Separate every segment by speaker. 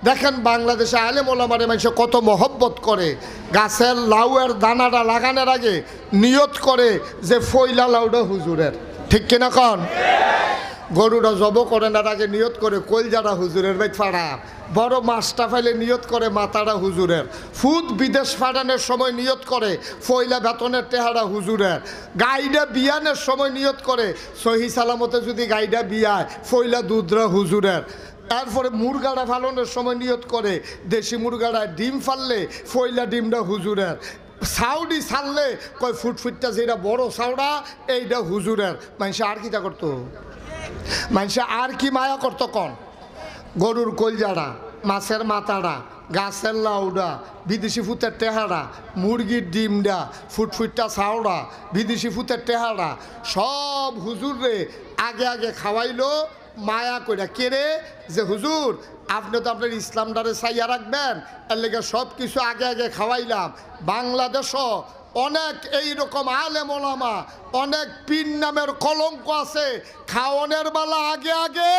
Speaker 1: দেখেন বাংলাদেশে আলেম ওলামারে মানুষ কত মহব্বত করে, গাছের লাউয়ের দানাটা লাগানোর আগে নিয়ত করে যে ফইলা লাউটা হুজুরের, ঠিক কিনা কন? গরুটা জব করেন আর আগে নিয়ত করে কলজাটা হুজুরের বাইত ফাড়া, বড় মাছটা ফাইলে নিয়ত করে মাথাটা হুজুরের, ফুদ বিদেশ ফাড়ানোর সময় নিয়ত করে ফইলা বেতনের টেহারা হুজুরের, গাইডা বিয়ানের সময় নিয়ত করে সহি সালামতে যদি গাইডা বিয়ায় ফইলা দুধরা হুজুরের। তারপরে মুরগাটা ফালানোর সময় নিয়ত করে দেশি মুরগাটা ডিম ফাললে ফইলা ডিমটা হুজুরের, সাউডি ছাড়লে কয় ফুটফুটটা যেটা বড় সাউডা এইটা হুজুরের। মানুষে আর কিটা করতো, মানুষে আর কি মায়া করতো কন? গরুর কলজাড়া, মাছের মাথাটা, গাছের লাউডা, বিদেশি ফুতের টেহারা, মুরগির ডিমডা, ফুটফুটটা ছাউড়া, বিদেশি ফুতের টেহারা সব হুজুরে আগে আগে খাওয়াইলো মায়া কইরা। কেড়ে যে হুজুর আপনি তো আপনার ইসলামটারে চাইয়া রাখবেন, এর লেগে সব কিছু আগে আগে খাওয়াইলাম। বাংলাদেশও অনেক এইরকম আলেম ওলামা, অনেক পীর নামের কলঙ্ক আছে, খাওয়ানোর বেলা আগে আগে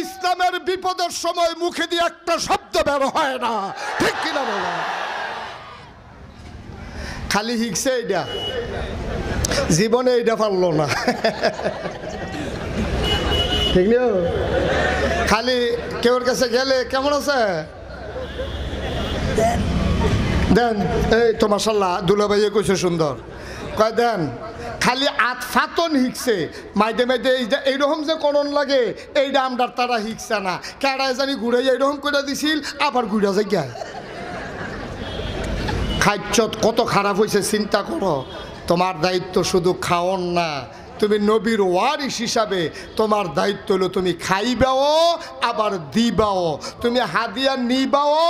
Speaker 1: ইসলামের বিপদের সময় মুখে দিয়ে একটা শব্দ বের হয় না, ঠিক কিনা বলা? খালি হিকছে এইটা, জীবনে এইটা পারলো না, ঠিক না? খালি কেউর কাছে গেলে কেমন আছে দেন, এই তো মাশাল্লাহ দুলাভাইয়ে কইছে সুন্দর, কয় দেন। খালি আতফাতন হিকছে, মাইদে মাইদে এইরকম যে করণ লাগে এইটা আমদার তারা হিকছে না। কেডায় জানি ঘুরাই এইরকম করে দিছিল, আবার ঘুরা যায় গায়। খাইচ্ছত কত খারাপ হয়েছে চিন্তা করো। তোমার দায়িত্ব শুধু খাওন না, তুমি নবীর ওয়ারিস হিসাবে তোমার দায়িত্ব হলো তুমি খাইবাও আবার দিবাও, তুমি হাদিয়া নিবাও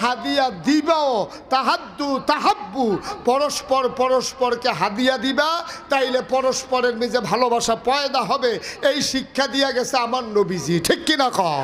Speaker 1: হাদিয়া দিবাও। তাহাদ্দু তাহাব্বু, পরস্পর পরস্পরকে হাদিয়া দিবা, তাইলে পরস্পরের মেজে ভালোবাসা পয়দা হবে। এই শিক্ষা দিয়া গেছে আমার নবীজি, ঠিক কিনা কও?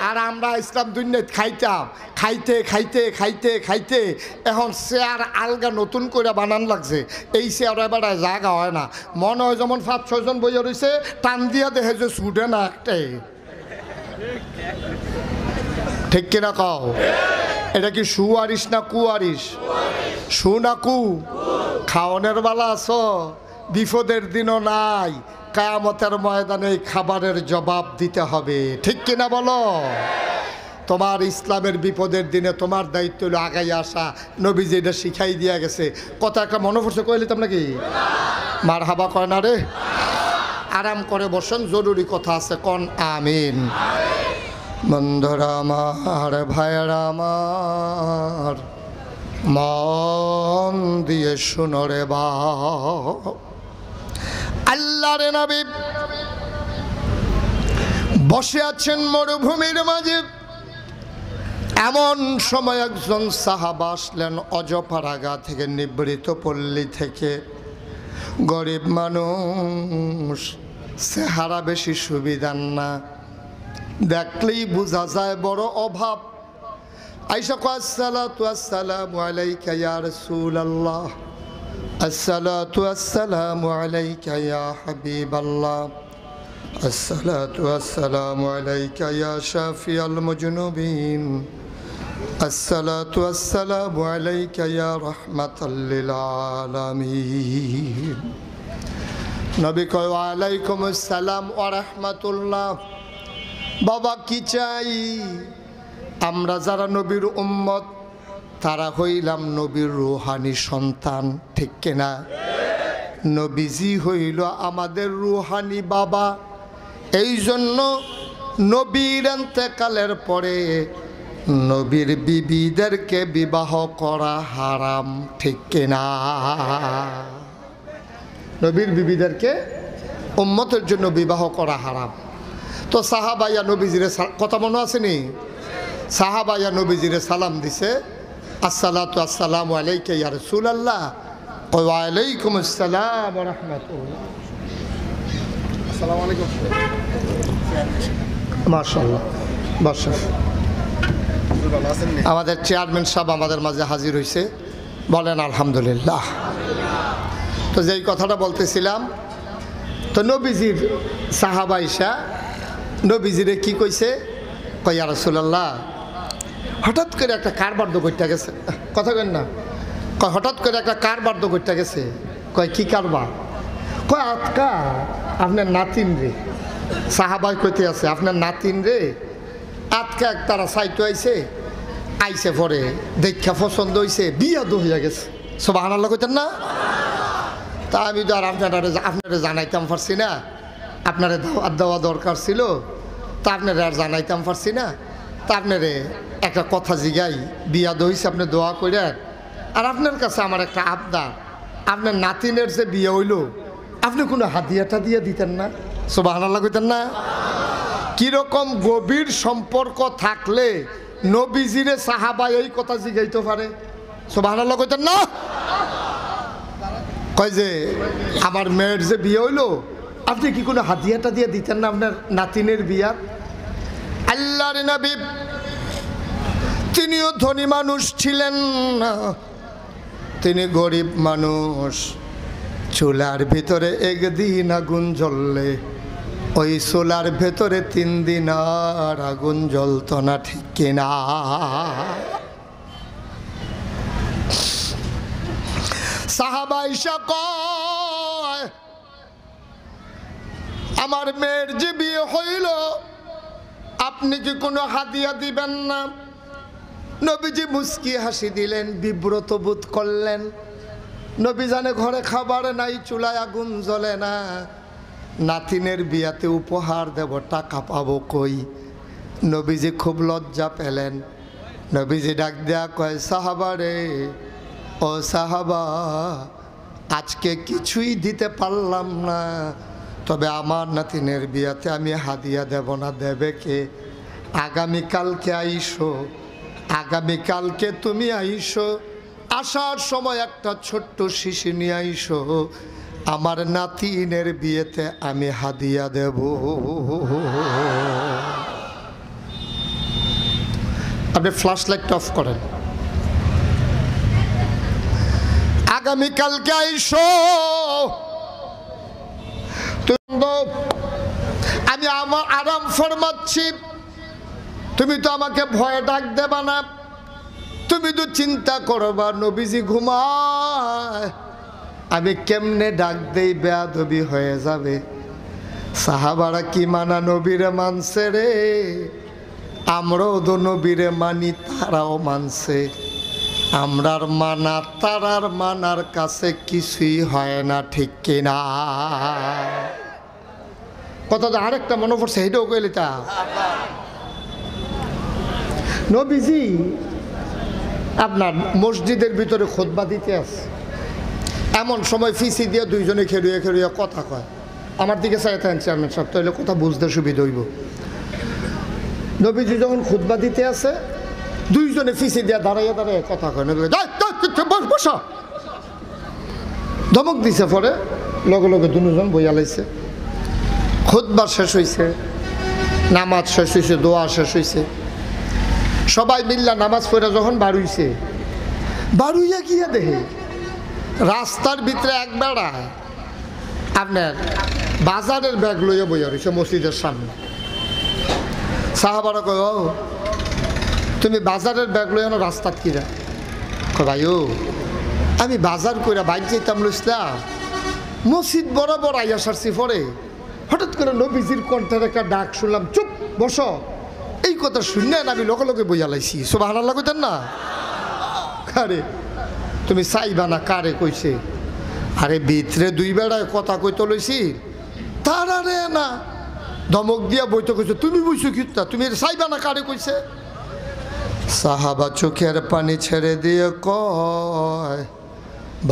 Speaker 1: আর আমরা ইসলাম দুনিয়ায় খাইতাম, খাইতে খাইতে খাইতে খাইতে এখন চেয়ার আলগা নতুন করে বানান লাগছে। এই চেয়ার এবার জায়গা হয় না, মনে হয় যেমন 5-6 জন বইয়া রয়েছে, টান দিয়া দেখে যে ছুটে না একটাই, ঠিক কিনা কও? এটা কি সুয়ারিস না কুয়ারিস? সু না কু? খাওয়ানোর বেলা আছো, বিপদের দিনও নাই, কিয়ামতের ময়দানে খাবারের জবাব দিতে হবে, ঠিক কিনা বলো? তোমার ইসলামের বিপদের দিনে তোমার দায়িত্ব হলো আগাই আসা। নবীজি এটা শিখাই দিয়া গেছে। কথা একটা মনে পড়ছে, কইলে তো নাকি মার হাবা কয় না রে? আরাম করে বসেন, জরুরি কথা আছে, কন আমিন। বন্ধুরা আমার, ভাইয়েরা আমার, মন দিয়ে শুনো রে বাপ, আল্লাহর নবী বসে আছেন মরুভূমির মাঝে। এমন সময় একজন সাহাবা আসলেন অজপাড়াগা থেকে, নিবৃত পল্লী থেকে, গরিব মানুষ, চেহারা বেশি সুবিধার না, দেখলেই বোঝা যায় বড় অভাব। আয়েশা কয় আসসালাতু আসসালামু আলাইকা ইয়া রাসূলুল্লাহ, আসসালাতু আসসালামু আলাইকা ইয়া হাবিবাল্লাহ, আসসালাতু আসসালামু আলাইকা ইয়া শাফিয়াল মুজনুবিন, আসসালাতু আসসালামু আলাইকা ইয়া রাহমাতাল লিল আলামিন। নবী কয় ওয়া আলাইকুমুস সালাম ওয়া রাহমাতুল্লাহ। বাবা কি চাই? আমরা যারা নবীর উম্মত তারা হইলাম নবীর রুহানি সন্তান, ঠিক কিনা? নবীজি হইল আমাদের রুহানি বাবা। এই জন্য নবীর ইন্তেকালের পরে নবীর বিবিদেরকে বিবাহ করা হারাম, ঠিক কিনা? নবীর বিবিদেরকে উম্মতের জন্য বিবাহ করা হারাম। তো সাহাবাইয়া নবীজিরে কথা মনে আসেনি? সাহাবাইয়া নবীজিরে সালাম দিছে, আসসালাতু আসসালামু আলাইকা ইয়া রাসূলুল্লাহ, ওয়া আলাইকুমুস সালাম ওয়া রাহমাতুল্লাহ। আসসালামু আলাইকুম। মাশাআল্লাহ, মাশাআল্লাহ। আমাদের চেয়ারম্যান সাহেব আমাদের মাঝে হাজির হয়েছে, বলেন আলহামদুলিল্লাহ। তো যেই কথাটা বলতেছিলাম, তো নবীজির সাহাবা আয়েশা নবীজিরে কি কইছে? কয় ইয়া রাসূলুল্লাহ, হঠাৎ করে একটা কারবার তো করতে গেছে, কথা কেন না, কয় হঠাৎ করে একটা কারবার তো করতে গেছে। কয় কি কারবার? কয় আতকা আপনার নাতিন রে, সাহাবাই কইতে আছে আপনার নাতিন রে আতকা তারা সাইটো আইছে পরে দেখা পছন্দ হয়েছে, বিয়া তো হইয়া গেছে। সুবহানাল্লাহ কইতেন না? তা আমি তো আর আপনারা জানাইতাম পারছি না, আপনারা দাওয়াত দেওয়া দরকার ছিল, তা আপনারা আর জানাইতাম পারছি না। তা আপনারে একটা কথা জিগাই, বিয়া দইছে আপনি দোয়া করেন। আর আপনার কাছে আমার একটা আবদার, আপনার নাতিনের যে বিয়ে হইল আপনি কোনো হাদিয়াটা দিয়ে দিতেন না? সুবহানাল্লাহ কইতেন না? কিরকম গভীর সম্পর্ক থাকলে নবীজিরে সাহাবা এই কথা জিগাইতে পারে? সুবহানাল্লাহ কইতেন না? কয় যে আমার মেয়ের যে বিয়ে হইল আপনি কি কোনো হাদিয়াটা দিয়ে দিতেন না আপনার নাতিনের বিয়া? আল্লাহর নবী তিনিও ধনী মানুষ ছিলেন না, তিনি গরিব মানুষ। চুলার ভিতরে একদিন আগুন জ্বললে ওই চুলার ভেতরে 3 দিন আর আগুন জ্বলত না, ঠিক কিনা? সাহাবা আয়েশা কয় আমার মেয়ের যে বিয়ে হইল আপনি কি কোনো হাদিয়া দিবেন না? নবীজি মুস্কি হাসি দিলেন, বিব্রত বোধ করলেন। নবী জানে ঘরে খাবার নাই, চুলায় আগুন জ্বলে না, নাতিনের বিয়াতে উপহার দেব, টাকা পাবো কই? নবীজি খুব লজ্জা পেলেন। নবীজি ডাক দেয়া কয় সাহাবা রে, ও সাহাবা, আজকে কিছুই দিতে পারলাম না, তবে আমার নাতিনের বিয়াতে আমি হাদিয়া দেব না, দেবে কে? আগামীকালকে আইসো, আগামীকালকে তুমি আইসো, আসার সময় একটা ছোট্ট শিশি নিয়ে আইসো, আমার নাতিনের বিয়েতে আমি হাদিয়া দেব। আপনি ফ্ল্যাশ লাইট অফ করেন। আগামীকালকে আইসো, আমি আমার আরাম ফরমাচ্ছি, তুমি তো আমাকে ভয় ডাক দেবা না, তুমি তো চিন্তা করবা নবীজি ঘুমায়, আমি কেমনে ডাক দেই বেয়াদবি হয়ে যাবে। সাহাবারা কি মানা নবীরে মানছে রে, আমরাও তো নবীরে মানি, তারাও মানছে। আমরার মানা তারার মানার কাছে কিছুই হয় না, ঠিক কিনা? কথা তো আরেকটা মনে পড়ছে, এটাও কইলি তা নবীজি আপনার মসজিদের ভিতরে খুতবা দিতে আছে, এমন সময় ফিসি দিয়ে দুইজনে খেরুয়ে খেরুয়ে কথা কয়। আমার দিকে চাইতেন চেয়ারম্যান সাহেব, তাহলে কথা বুঝতে সুবিধা হইব। নবীজি যখন খুতবা দিতে আছে দুইজনে ফিসি দিয়ে দাঁড়াইয়া দাঁড়াইয়া কথা কয়, বসা ধমক দিছে। পরে লগে লগে দুজন বইয়া লাইছে। খুতবা শেষ হয়েছে, নামাজ শেষ হয়েছে, দোয়া শেষ হয়েছে, সবাই মিল্লা নামাজ পড়ে যখন বাড়ুইছে, বাড়ুইয়া গিয়া দেখে রাস্তার ভিতরে এক বেড়া আপনার বাজারের ব্যাগ লইয়া বইয়া রয়েছে মসজিদের সামনে। সাহাবারা কয়, ও তুমি বাজারের ব্যাগ লইয়া রাস্তাত কিরা? ভাই ও আমি বাজার কইরা বাইক যেতাম লইসলা, মসজিদ বরাবর আইয়া সারছি, পরে হঠাৎ করে নবীজির কণ্ঠের একটা ডাক শুনলাম, চুপ বসো। এই কথা শুনলেন আমি লগে লগে বইয়া লাইছি। সুবহানাল্লাহ কইতেন না? আরে তুমি চাইবা না কারে কইছে? আরে ভিতরে দুই বেড়ায় কথা কইতে লইছি, তারা রে না ধমক দিয়া বইতে কইছে, তুমি বইছো কিতা, তুমি চাইবা না কারে কইছে? সাহাবা চোখের পানি ছেড়ে দিয়ে কয়,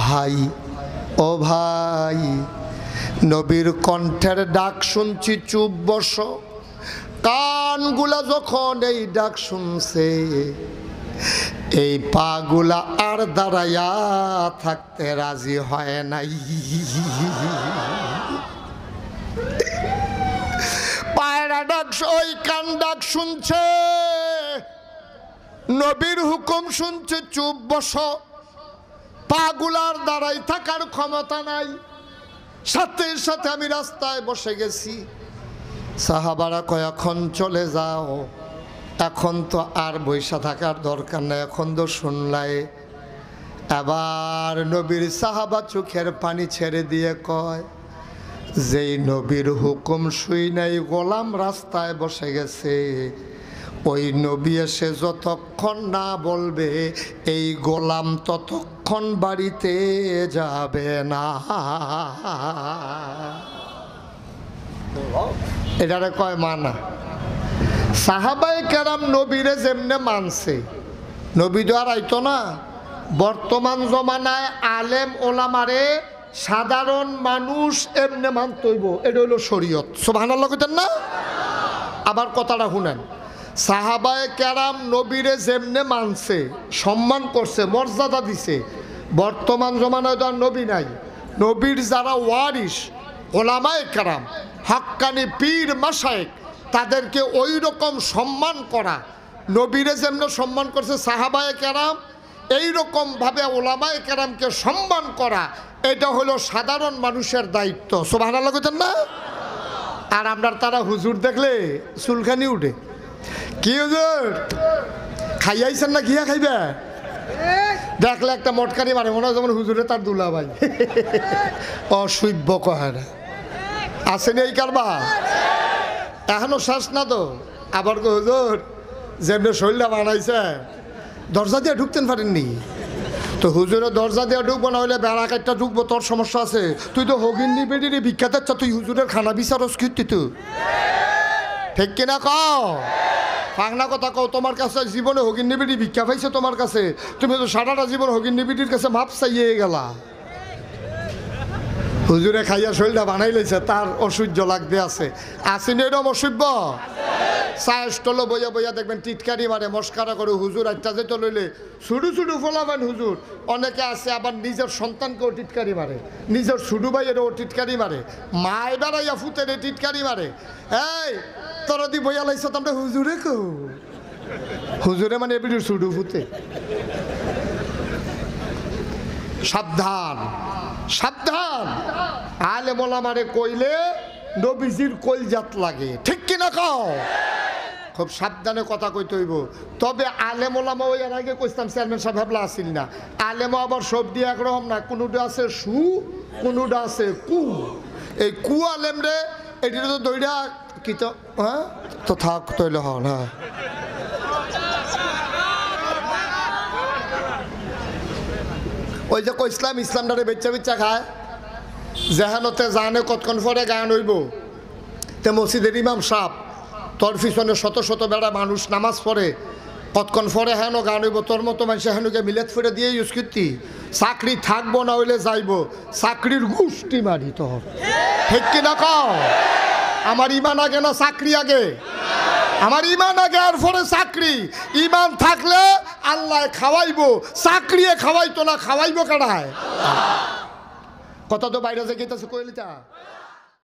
Speaker 1: ভাই ও ভাই, নবীর কণ্ঠের ডাক শুনছি, চুপ বসো। কানগুলা যখন এই ডাক শুনছে, এই পাগুলা আর দাঁড়াইয়া থাকতে রাজি হয় নাই। পায়রা ডাক, ওই কান ডাক শুনছে, নবীর হুকুম শুনছে, চুপ বসো। পাগুলার দাঁড়াই থাকার ক্ষমতা নাই, সাথে সাথে আমি রাস্তায় বসে গেছি। সাহাবারা কয়, এখন চলে যাও, এখন তো আর বৈশা থাকার দরকার নাই, এখন তো শুনলাই। এবার নবীর সাহাবা চোখের পানি ছেড়ে দিয়ে কয়, যেই নবীর হুকুম শুই নাই গোলাম রাস্তায় বসে গেছে, ওই নবী এসে যতক্ষণ না বলবে এই গোলাম ততক্ষণ বাড়িতে যাবে না। এটারে কয় মানা। সাহাবায়ে কেরাম নবীরে যেমনে মানছে, নবী তো আর আইতো না। বর্তমান জমানায় আলেম ওলামারে সাধারণ মানুষ এমনে মানতইব, এটা হইল শরীয়ত। সুবহানাল্লাহ কইতেন না? আবার কথাটা শুনেন, সাহাবায়ে কেরাম নবীরে যেমনে মানছে, সম্মান করছে, মর্যাদা দিছে, বর্তমান জমানায় তো আর নবী নাই। নবীর যারা ওয়ারিস ওলামায়ে কেরাম, হাক্কানি পীর মাশায়েখ, তাদেরকে ওই রকম সম্মান করা, নবীরে যেমন সম্মান করছে সাহাবায়ে কেরাম, এইরকমভাবে ওলামায়ে কেরামকে সম্মান করা, এটা হলো সাধারণ মানুষের দায়িত্ব। সুবহানাল্লাহ কইতেন না? আর আপনার তারা হুজুর দেখলে চুলখানি উঠে, কি হুজুর খাইয়াইছেন না, গিয়া খাইবে? দেখলে একটা মটকারি মারে, মনে হয় যেমন হুজুরে তার দুলা ভাই। অসভ্য কহার আসেনি এই কারবা, এখনো শেষ না তো। আবার কো হুজুর যেমনি শরীরটা বানাইছে দরজা দিয়ে ঢুকতেন পারেননি তো? হুজুরে দরজা দিয়ে ঢুকবো, না হলে বেড়া কাটটা ঢুকবো, তোর সমস্যা আছে। তুই তো হগিন্নি বেডিরে বিখ্যাত, তুই হুজুরের খানা বিচারস কীর্তি, তুই ঠিক কিনা কও? পাগনা কথা কও। তোমার কাছে জীবনে হগিন্নি বেডি ভিক্ষা পাইছে তোমার কাছে, তুমি তো সারাটা জীবন হগিন্নি বেডির কাছে মাপ চাইয়ে গেলা। হুজুরে খাইয়া শরীরটা বানাই লেছে, তার অসহ্য লাগতে আছে। আসেনি এরকম অসভ্য? চায় স্টলে বইয়া বইয়া দেখবেন টিটকারি মারে, মস্কারা করে। হুজুর একটা যেতে লইলে ছুটু ছুটু ফলাবেন হুজুর। অনেকে আছে আবার নিজের সন্তানকেও টিটকারি মারে, নিজের ছুটু ভাইয়েরও টিটকারি মারে, মায় বেড়াইয়া ফুতের টিটকারি মারে। এই তোরা দি বইয়া লাইছ তোমরা হুজুরে কো, হুজুরে মানে এবির ছুটু ফুতে। সাবধান সাবধান, আলেম ওলামারে কইলে নবীজির কলজাত লাগে, ঠিক কিনা কও? খুব সাবধানে কথা কইতে হইব। তবে আলেম ওলামা ওই এর আগে কইতাম চেয়ারম্যান সাহেব ভাবলা আসিল না, আলেমও আবার সব দিয়ে একরকম না, কোনোটা আছে সু, কোনোটা আছে কু। এই কু আলেম রে এটি তো দইরা কি তো, হ্যাঁ তো থাক তৈল হন। হ্যাঁ ওই যে কইসলাম ইসলামটারে বেচ্চা বেচ্চা খায়, যেহানতে জানে কতক্ষণ পরে গান হইব। তে মসজিদের ইমাম সাহেব তোর পিছনে শত শত বেড়া মানুষ নামাজ পড়ে, কতক্ষণ পরে হেন গান হইব, তোর মতো মানুষ হেনুকে মিলেত ফিরে দিয়ে ইউজ করতি। চাকরি থাকবো না হইলে যাইব, চাকরির গুষ্টি মারি তোর, ঠিক কিনা কও? আমার ইমান আগে না চাকরি আগে? আমার ইমান আগে, আর পরে চাকরি। ইমান থাকলে আল্লাহ খাওয়াইবো, চাকরিয়ে খাওয়াইতো না, খাওয়াইবো কারায়? কথা তো বাইরে যে গেতেছে কইলিটা।